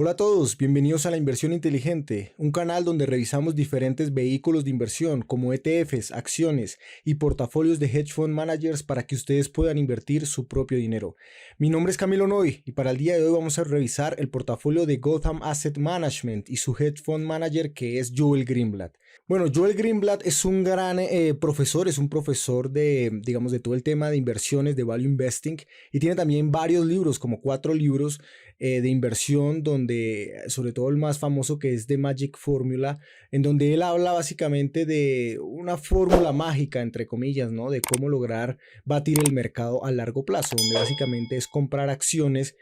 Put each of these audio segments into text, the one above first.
Hola a todos, bienvenidos a La Inversión Inteligente, un canal donde revisamos diferentes vehículos de inversión como ETFs, acciones y portafolios de hedge fund managers para que ustedes puedan invertir su propio dinero. Mi nombre es Camilo Noy y para el día de hoy vamos a revisar el portafolio de Gotham Asset Management y su hedge fund manager que es Joel Greenblatt. Bueno, Joel Greenblatt es un gran profesor, es un profesor de, digamos, de todo el tema de inversiones, de value investing, y tiene también varios libros, como 4 libros de inversión, donde sobre todo el más famoso que es The Magic Formula, en donde él habla básicamente de una fórmula mágica, entre comillas, ¿no? De cómo lograr batir el mercado a largo plazo, donde básicamente es comprar acciones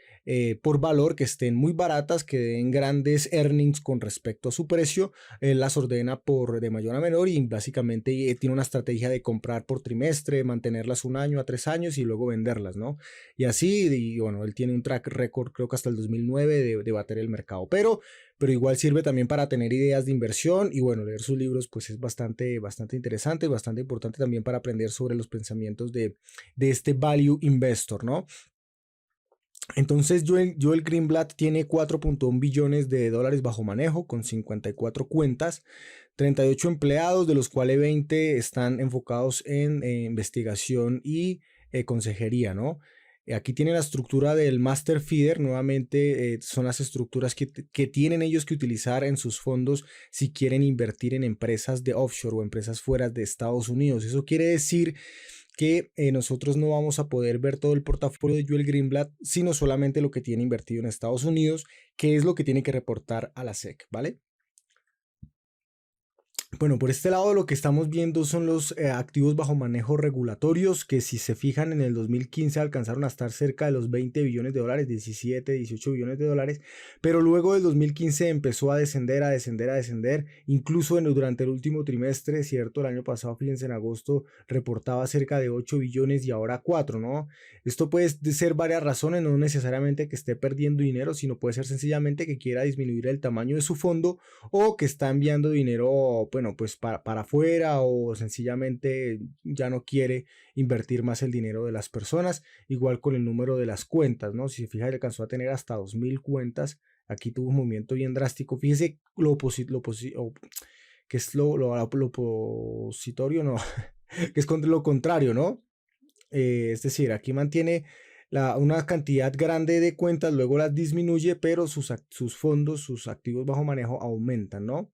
por valor que estén muy baratas, que den grandes earnings con respecto a su precio, las ordena por de mayor a menor y básicamente tiene una estrategia de comprar por trimestre, mantenerlas 1 año a 3 años y luego venderlas, ¿no? Y así, y bueno, él tiene un track record creo que hasta el 2009 de bater el mercado, pero igual sirve también para tener ideas de inversión y bueno, leer sus libros pues es bastante interesante, bastante importante también para aprender sobre los pensamientos de este value investor, ¿no? Entonces Joel Greenblatt tiene 4.1 billones de dólares bajo manejo con 54 cuentas, 38 empleados, de los cuales 20 están enfocados en investigación y consejería, ¿no? Aquí tiene la estructura del Master Feeder, nuevamente son las estructuras que tienen ellos que utilizar en sus fondos si quieren invertir en empresas de offshore o empresas fuera de Estados Unidos. Eso quiere decir que nosotros no vamos a poder ver todo el portafolio de Joel Greenblatt, sino solamente lo que tiene invertido en Estados Unidos, que es lo que tiene que reportar a la SEC, ¿vale? Bueno, por este lado lo que estamos viendo son los activos bajo manejo regulatorios que si se fijan en el 2015 alcanzaron a estar cerca de los 20 billones de dólares, 17, 18 billones de dólares, pero luego del 2015 empezó a descender, incluso durante el último trimestre, ¿cierto? El año pasado, fíjense, en agosto reportaba cerca de 8 billones y ahora 4, ¿no? Esto puede ser varias razones, no necesariamente que esté perdiendo dinero, sino puede ser sencillamente que quiera disminuir el tamaño de su fondo o que está enviando dinero, bueno, pues para afuera o sencillamente ya no quiere invertir más el dinero de las personas, igual con el número de las cuentas, ¿no? Si se fija, alcanzó a tener hasta 2000 cuentas, aquí tuvo un movimiento bien drástico, fíjese que es lo opositorio, no, que es contra lo contrario, ¿no? Es decir, aquí mantiene una cantidad grande de cuentas, luego las disminuye, pero sus fondos, sus activos bajo manejo aumentan, ¿no?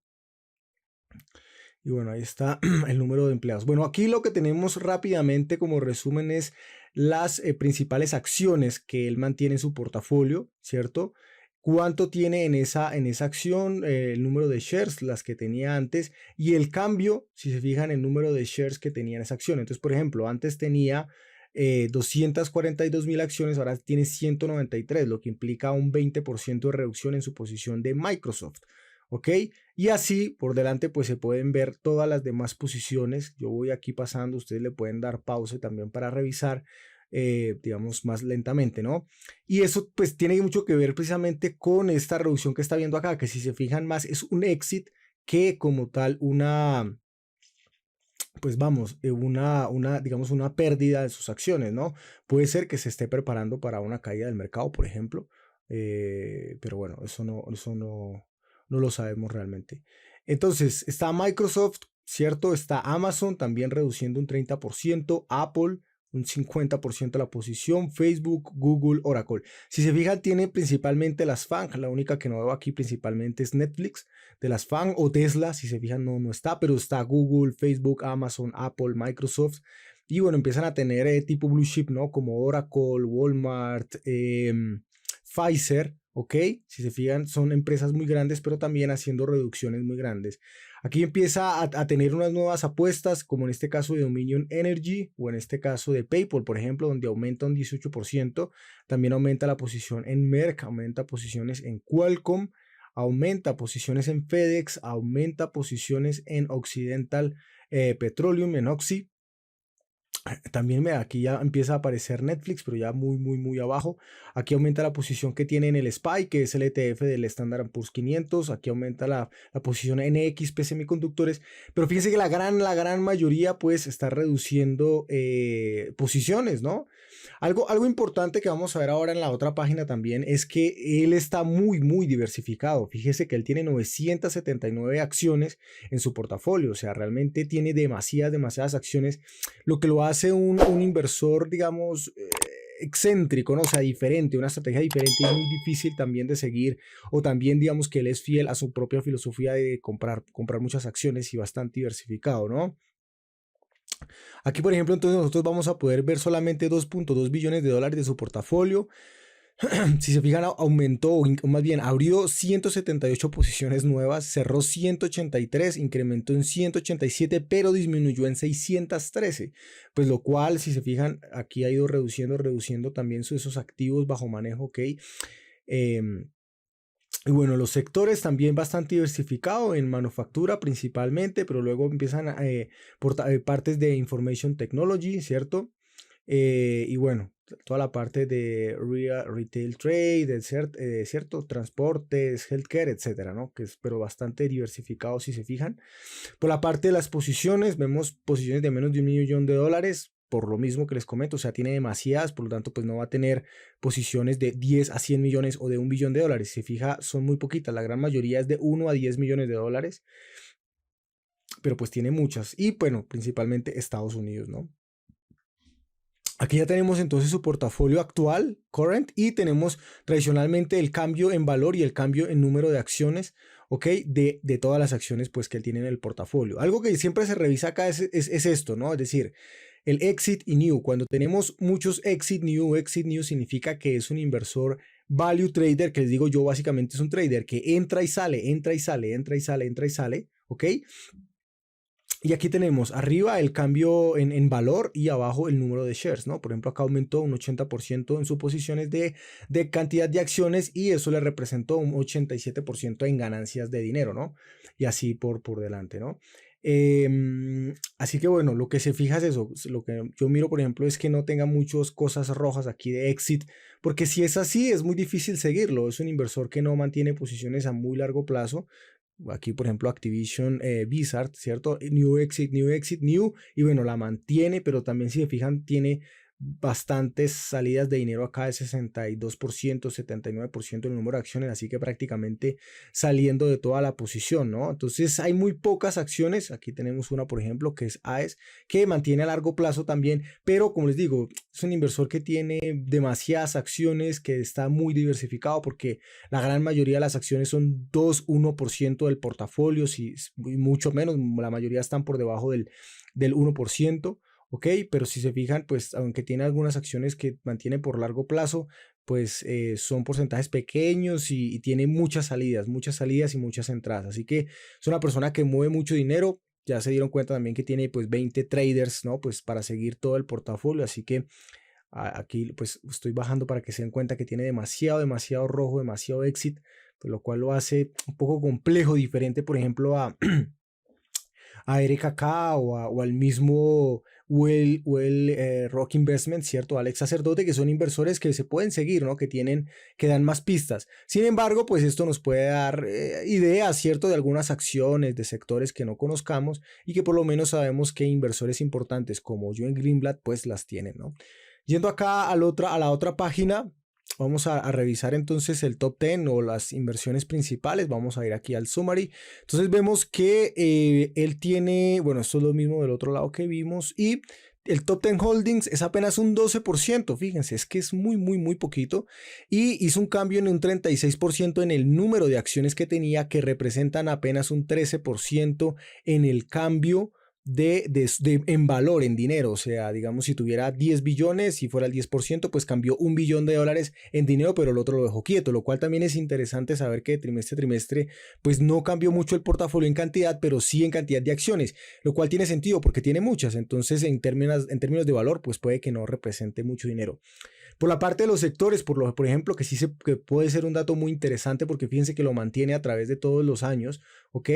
Y bueno, ahí está el número de empleados. Bueno, aquí lo que tenemos rápidamente como resumen es las principales acciones que él mantiene en su portafolio, ¿cierto? Cuánto tiene en esa acción, el número de shares, las que tenía antes, y el cambio, si se fijan, el número de shares que tenía en esa acción. Entonces, por ejemplo, antes tenía 242.000 acciones, ahora tiene 193, lo que implica un 20% de reducción en su posición de Microsoft. ¿Ok? Y así por delante pues se pueden ver todas las demás posiciones. Yo voy aquí pasando, ustedes le pueden dar pausa también para revisar, digamos, más lentamente, ¿no? Y eso pues tiene mucho que ver precisamente con esta reducción que está viendo acá, que si se fijan más es un exit que como tal pues vamos, digamos, una pérdida de sus acciones, ¿no? Puede ser que se esté preparando para una caída del mercado, por ejemplo, pero bueno, no lo sabemos realmente. Entonces, está Microsoft, ¿cierto? Está Amazon también reduciendo un 30%, Apple un 50% de la posición, Facebook, Google, Oracle. Si se fijan, tiene principalmente las FANG, la única que no veo aquí principalmente es Netflix, de las FANG o Tesla, si se fijan no está, pero está Google, Facebook, Amazon, Apple, Microsoft, y bueno, empiezan a tener tipo blue chip, ¿no? Como Oracle, Walmart, Pfizer, ¿ok? Si se fijan, son empresas muy grandes, pero también haciendo reducciones muy grandes. Aquí empieza a tener unas nuevas apuestas, como en este caso de Dominion Energy o en este caso de PayPal, por ejemplo, donde aumenta un 18%. También aumenta la posición en Merck, aumenta posiciones en Qualcomm, aumenta posiciones en FedEx, aumenta posiciones en Occidental Petroleum, en Oxy. También aquí ya empieza a aparecer Netflix, pero ya muy abajo. Aquí aumenta la posición que tiene en el SPY, que es el ETF del Standard Poor's 500. Aquí aumenta la posición NXP Semiconductores. Pero fíjense que la gran mayoría pues está reduciendo posiciones, ¿no? Algo importante que vamos a ver ahora en la otra página también es que él está muy diversificado. Fíjese que él tiene 979 acciones en su portafolio, o sea, realmente tiene demasiadas acciones, lo que lo hace un inversor, digamos, excéntrico, ¿no? O sea, diferente, una estrategia diferente y muy difícil también de seguir, o también digamos que él es fiel a su propia filosofía de comprar muchas acciones y bastante diversificado, ¿no? Aquí, por ejemplo, entonces nosotros vamos a poder ver solamente 2.2 billones de dólares de su portafolio. Si se fijan, aumentó, o más bien abrió 178 posiciones nuevas, cerró 183, incrementó en 187, pero disminuyó en 613. Pues lo cual, si se fijan, aquí ha ido reduciendo también esos activos bajo manejo, ¿ok? Y bueno, los sectores también bastante diversificados en manufactura principalmente, pero luego empiezan partes de Information Technology, ¿cierto? Y bueno, toda la parte de retail trade, ¿cierto? Transportes, healthcare, etcétera, ¿no? Que es pero bastante diversificado si se fijan. Por la parte de las posiciones, vemos posiciones de menos de $1.000.000, por lo mismo que les comento, o sea, tiene demasiadas, por lo tanto, pues no va a tener posiciones de 10 a 100 millones o de $1.000.000. Si se fija, son muy poquitas, la gran mayoría es de 1 a 10 millones de dólares, pero pues tiene muchas, y bueno, principalmente Estados Unidos, ¿no? Aquí ya tenemos entonces su portafolio actual, current, y tenemos tradicionalmente el cambio en valor y el cambio en número de acciones, ¿ok? De todas las acciones pues que él tiene en el portafolio. Algo que siempre se revisa acá es esto, ¿no? Es decir, el exit y new. Cuando tenemos muchos exit new significa que es un inversor value trader, que les digo yo básicamente es un trader que entra y sale, ¿ok? Y aquí tenemos arriba el cambio en valor y abajo el número de shares, ¿no? Por ejemplo, acá aumentó un 80% en sus posiciones de cantidad de acciones y eso le representó un 87% en ganancias de dinero, ¿no? Y así por delante, ¿no? Así que bueno, lo que se fija es eso. Lo que yo miro, por ejemplo, es que no tenga muchas cosas rojas aquí de exit, porque si es así, es muy difícil seguirlo. Es un inversor que no mantiene posiciones a muy largo plazo. Aquí, por ejemplo, Activision Blizzard, ¿cierto? New exit, new. Y bueno, la mantiene, pero también si se fijan, tiene bastantes salidas de dinero acá de 62%, 79% el número de acciones, así que prácticamente saliendo de toda la posición, ¿no? Entonces hay muy pocas acciones, aquí tenemos una por ejemplo que es AES, que mantiene a largo plazo también, pero como les digo, es un inversor que tiene demasiadas acciones, que está muy diversificado porque la gran mayoría de las acciones son 1% del portafolio, si mucho menos, la mayoría están por debajo del 1%. ¿Ok? Pero si se fijan, pues aunque tiene algunas acciones que mantiene por largo plazo, pues son porcentajes pequeños y tiene muchas salidas y muchas entradas. Así que es una persona que mueve mucho dinero. Ya se dieron cuenta también que tiene pues 20 traders, ¿no? Pues para seguir todo el portafolio. Así que aquí pues estoy bajando para que se den cuenta que tiene demasiado rojo, demasiado exit, pues, lo cual lo hace un poco complejo, diferente, por ejemplo, a RKK o al mismo Rock Investment, ¿cierto? Alex Sacerdote, que son inversores que se pueden seguir, ¿no? Que dan más pistas. Sin embargo, pues esto nos puede dar ideas, ¿cierto? De algunas acciones, de sectores que no conozcamos y que por lo menos sabemos que inversores importantes como Joen Greenblatt, pues las tienen, ¿no? Yendo acá a la otra página, vamos a revisar entonces el top 10 o las inversiones principales. Vamos a ir aquí al summary. Entonces vemos que él tiene, bueno, esto es lo mismo del otro lado que vimos y el top 10 holdings es apenas un 12%. Fíjense, es que es muy poquito y hizo un cambio en un 36% en el número de acciones que tenía, que representan apenas un 13% en el cambio en valor, en dinero. O sea, digamos, si tuviera 10 billones, si fuera el 10%, pues cambió $1 billón en dinero, pero el otro lo dejó quieto, lo cual también es interesante saber que trimestre a trimestre, pues no cambió mucho el portafolio en cantidad, pero sí en cantidad de acciones, lo cual tiene sentido porque tiene muchas. Entonces, en términos de valor, pues puede que no represente mucho dinero. Por la parte de los sectores, por ejemplo, que puede ser un dato muy interesante porque fíjense que lo mantiene a través de todos los años, ¿ok?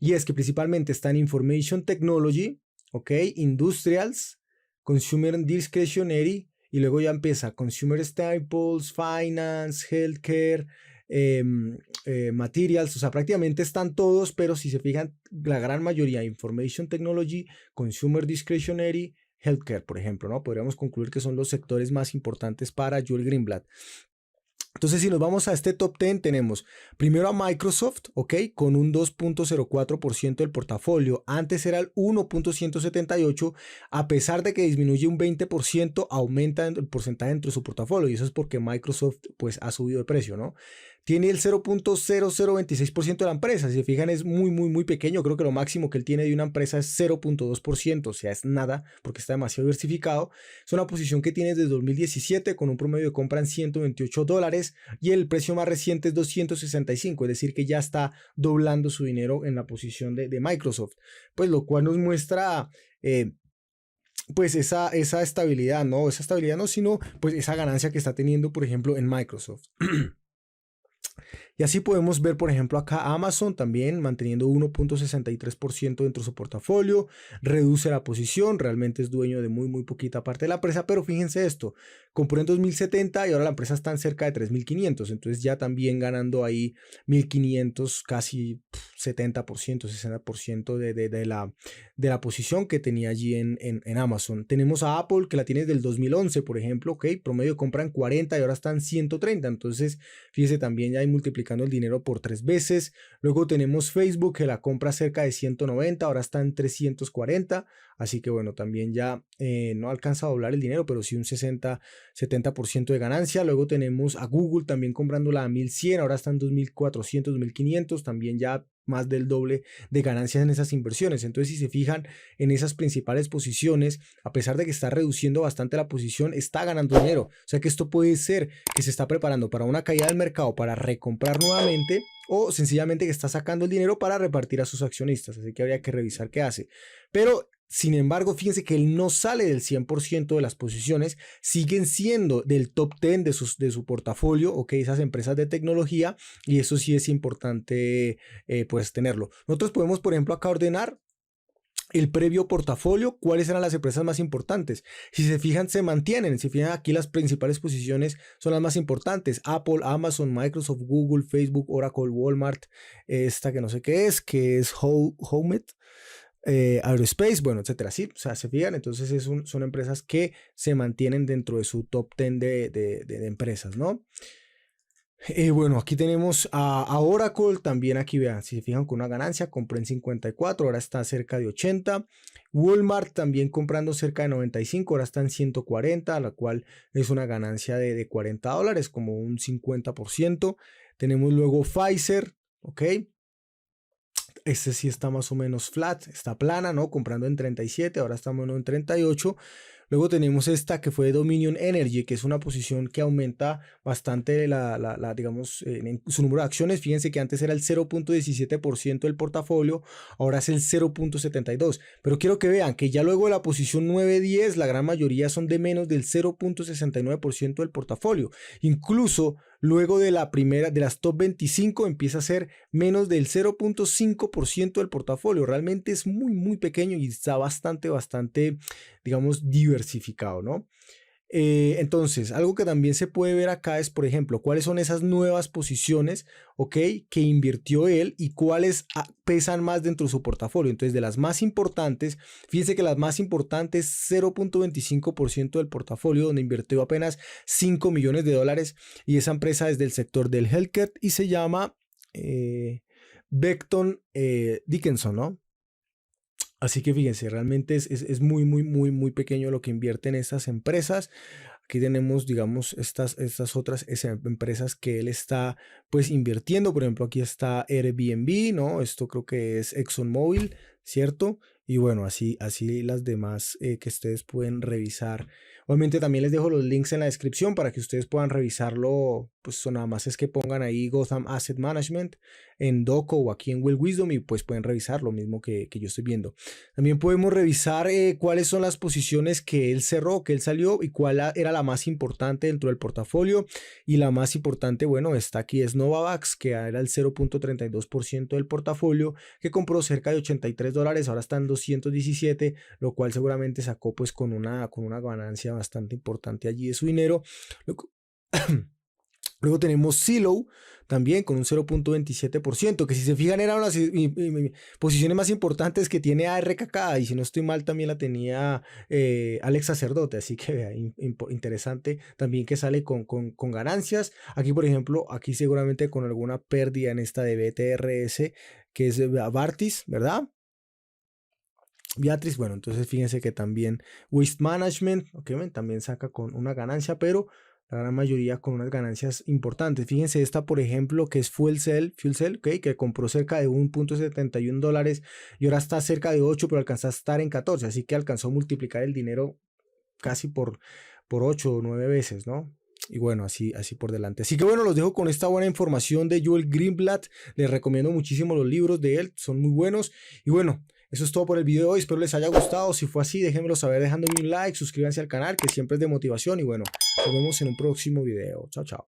Y es que principalmente está en Information Technology, ¿ok? Industrials, Consumer Discretionary, y luego ya empieza Consumer Staples, Finance, Healthcare, Materials, o sea, prácticamente están todos, pero si se fijan, la gran mayoría, Information Technology, Consumer Discretionary, healthcare, por ejemplo, ¿no? Podríamos concluir que son los sectores más importantes para Joel Greenblatt. Entonces, si nos vamos a este top 10, tenemos primero a Microsoft, ¿ok? Con un 2.04% del portafolio. Antes era el 1.178, a pesar de que disminuye un 20%, aumenta el porcentaje dentro de su portafolio. Y eso es porque Microsoft, pues, ha subido de precio, ¿no? Tiene el 0.0026% de la empresa. Si se fijan, es muy pequeño. Creo que lo máximo que él tiene de una empresa es 0.2%. O sea, es nada porque está demasiado diversificado. Es una posición que tiene desde 2017 con un promedio de compra en $128 y el precio más reciente es 265. Es decir, que ya está doblando su dinero en la posición de Microsoft. Pues lo cual nos muestra... pues esa estabilidad, ¿no? Esa estabilidad no, sino pues esa ganancia que está teniendo, por ejemplo, en Microsoft. Y así podemos ver, por ejemplo, acá Amazon también manteniendo 1.63% dentro de su portafolio, reduce la posición, realmente es dueño de muy poquita parte de la empresa, pero fíjense esto, compró en 2070 y ahora la empresa está en cerca de 3.500, entonces ya también ganando ahí 1.500, casi 70%, 60% de la posición que tenía allí en Amazon. Tenemos a Apple, que la tiene desde el 2011, por ejemplo, ok, promedio compran 40 y ahora están 130, entonces fíjese también ya hay multiplicando el dinero por 3 veces. Luego tenemos Facebook, que la compra cerca de 190, ahora está en 340, así que bueno, también ya no alcanza a doblar el dinero, pero sí un 60-70% de ganancia. Luego tenemos a Google también comprándola a 1100, ahora están 2400, 2500, también ya más del doble de ganancias en esas inversiones. Entonces, si se fijan en esas principales posiciones, a pesar de que está reduciendo bastante la posición, está ganando dinero. O sea que esto puede ser que se está preparando para una caída del mercado, para recomprar nuevamente, o sencillamente que está sacando el dinero para repartir a sus accionistas. Así que habría que revisar qué hace. Pero sin embargo, fíjense que él no sale del 100% de las posiciones, siguen siendo del top 10 de su portafolio, ok, esas empresas de tecnología, y eso sí es importante pues tenerlo. Nosotros podemos, por ejemplo, acá ordenar el previo portafolio, cuáles eran las empresas más importantes. Si se fijan, se mantienen. Si fijan aquí, las principales posiciones son las más importantes: Apple, Amazon, Microsoft, Google, Facebook, Oracle, Walmart, esta que no sé qué es, que es Howmet, Aerospace, bueno, etcétera. Sí, o sea, se fijan, entonces son empresas que se mantienen dentro de su top 10 de empresas, ¿no? Bueno, aquí tenemos a Oracle, también aquí vean, si se fijan, con una ganancia, compró en 54, ahora está cerca de 80. Walmart también comprando cerca de 95, ahora está en 140, la cual es una ganancia de $40, como un 50%. Tenemos luego Pfizer, ok. Este sí está más o menos flat, está plana, ¿no? Comprando en 37, ahora estamos en 38. Luego tenemos esta que fue Dominion Energy, que es una posición que aumenta bastante digamos, en su número de acciones. Fíjense que antes era el 0.17% del portafolio, ahora es el 0.72%. Pero quiero que vean que ya luego de la posición 9-10, la gran mayoría son de menos del 0.69% del portafolio. Incluso luego de la primera, de las top 25, empieza a ser menos del 0.5% del portafolio. Realmente es muy pequeño y está bastante, digamos, diversificado, ¿no? Entonces, algo que también se puede ver acá es, por ejemplo, cuáles son esas nuevas posiciones, ¿ok?, que invirtió él y cuáles pesan más dentro de su portafolio. Entonces, de las más importantes, fíjense que las más importantes, 0.25% del portafolio, donde invirtió apenas $5 millones, y esa empresa es del sector del healthcare y se llama Becton Dickinson, ¿no? Así que fíjense, realmente es muy pequeño lo que invierte en estas empresas. Aquí tenemos, digamos, estas otras empresas que él está pues invirtiendo. Por ejemplo, aquí está Airbnb, ¿no? Esto creo que es ExxonMobil, ¿cierto? Y bueno, así las demás que ustedes pueden revisar. Obviamente también les dejo los links en la descripción para que ustedes puedan revisarlo. Pues nada más es que pongan ahí Gotham Asset Management en Doco o aquí en Will Wisdom y pues pueden revisar lo mismo que yo estoy viendo. También podemos revisar cuáles son las posiciones que él cerró, que él salió y cuál era la más importante dentro del portafolio. Y la más importante, bueno, está aquí, es Novavax, que era el 0.32% del portafolio, que compró cerca de $83, ahora está en 217, lo cual seguramente sacó pues con una ganancia bastante importante allí de su dinero. Luego tenemos Zillow, también con un 0.27%, que si se fijan eran las posiciones más importantes que tiene ARKK, y si no estoy mal también la tenía Alex Sacerdote, así que vea, interesante también que sale con ganancias. Aquí, por ejemplo, aquí seguramente con alguna pérdida en esta de BTRS, que es Vartis, ¿verdad? Beatriz, bueno, entonces fíjense que también Waste Management, okay, también saca con una ganancia, pero la gran mayoría con unas ganancias importantes. Fíjense esta, por ejemplo, que es Fuel Cell, okay, que compró cerca de $1.71 y ahora está cerca de 8, pero alcanzó a estar en 14, así que alcanzó a multiplicar el dinero casi por 8 o 9 veces, ¿no? Y bueno, así por delante. Así que bueno, los dejo con esta buena información de Joel Greenblatt. Les recomiendo muchísimo los libros de él, son muy buenos. Y bueno, eso es todo por el video de hoy. Espero les haya gustado. Si fue así, déjenmelo saber dejándome un like, suscríbanse al canal, que siempre es de motivación. Y bueno, nos vemos en un próximo video. Chao, chao.